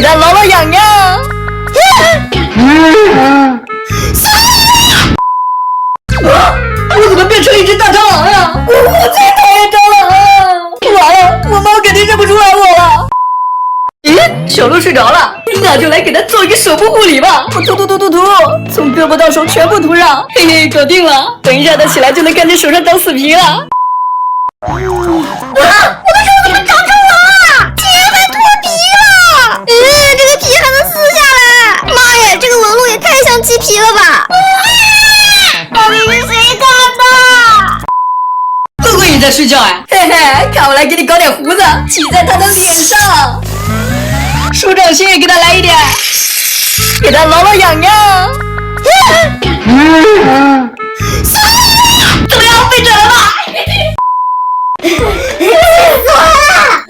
给它挠挠痒痒。我怎么变成一只大蟑螂呀？我最讨厌蟑螂了！完了，我猫肯定认不出来我了。咦，小鹿睡着了，那就来给它做一个手部护理吧。我涂，从胳膊到手全部涂上，嘿嘿，搞定了。等一下它起来就能看见手上长死皮了。我的手怎么长蟑螂了？竟然还脱皮了！这个皮还能撕下来！妈呀，这个纹路也太像鸡皮了吧！到底是谁干的？哥哥也在睡觉呀，嘿嘿，看我来给你搞点胡子，起在他的脸上。手掌心也给他来一点，给他挠挠痒痒。怎么样，被整了吧？气死我了！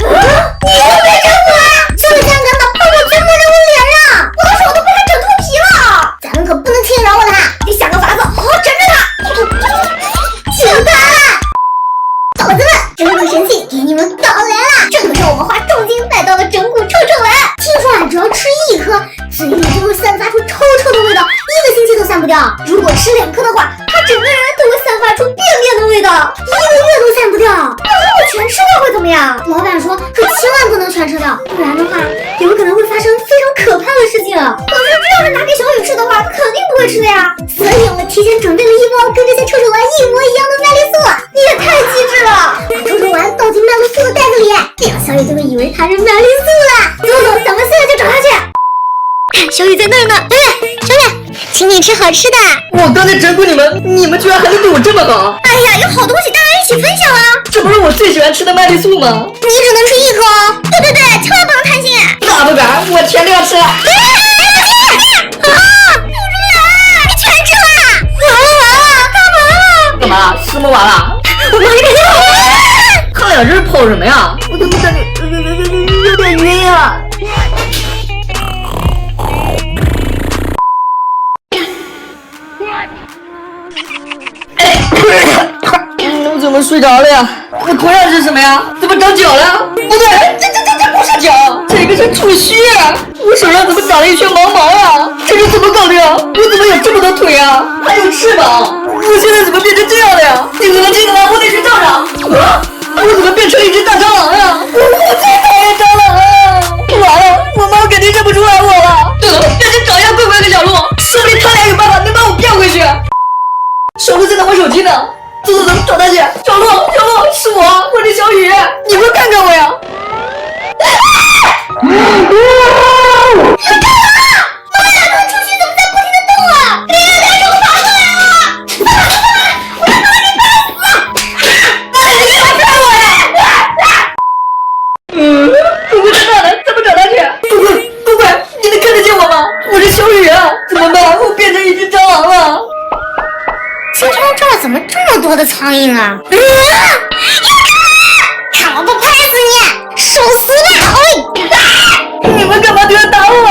你又被整死了！这个香港把泡泡全抹在我脸上，我的手都被他整脱皮了！咱们可不能轻饶了他，得想个法子好好整整他！请他！宝子们，整蛊神器给你们搞来了！这可是我们花重金买到的整蛊臭臭丸，听说只要吃1颗，嘴里就会散发出臭臭的味道，1个星期都散不掉。如果吃2颗的话，他整个人都会散发出便便的味道，1个月都散不掉。那如果全吃掉会怎么样？老板说可千万不能全吃掉，不然的话有可能会发生非常可怕的事情。可是这要是拿给小雨吃的话，他肯定不会吃的呀。所以我提前准备了一包跟这些臭臭丸一模一样的麦丽素，你也太机智了！把臭臭丸倒进麦丽素的袋子里，这样小雨就会以为它是麦丽素了。走，咱们现在就找他去。小雨在那儿呢。小雨，请你吃好吃的。我刚才整蛊你们居然还能对我这么好！哎呀，有好东西当然一起分享啊！这不是我最喜欢吃的麦丽素吗？你只能吃1颗哦。对，千万不能贪心。那不敢，我全都要吃。你全吃了！干嘛？什么完了？我妈一个他俩这是跑什么呀？我怎么感觉有点晕呀？我怎么睡着了呀？我头上是什么呀？怎么长脚了？不对，这不是脚，这个是触须。我手上怎么长了一圈毛毛啊？这是怎么搞的呀？我怎么有这么多腿啊？还有翅膀？我现在怎么变成这样了呀？你怎么进的来？我得去照照。我怎么变成一只大蟑螂呀？我最讨厌蟑螂了！完了，我猫肯定认不出来我了。赶紧找一下乖乖和小鹿，说不定他俩有办法能把我骗回去。小鹿在拿我手机呢。走，找他去！小鹿，是我是小雨，你快看看我呀！有蟑螂！妈呀，这触须怎么在不停的动啊？别手爬过来了！我要把你拍死！你别来看我呀！乖在哪呢？咱们找他去。乖，你能看得见我吗？我是小雨啊！怎么办？我变成一只蟑螂了。青春这儿怎么这么多的苍蝇啊？看我不拍死你，受死吧！你们干嘛都要打我？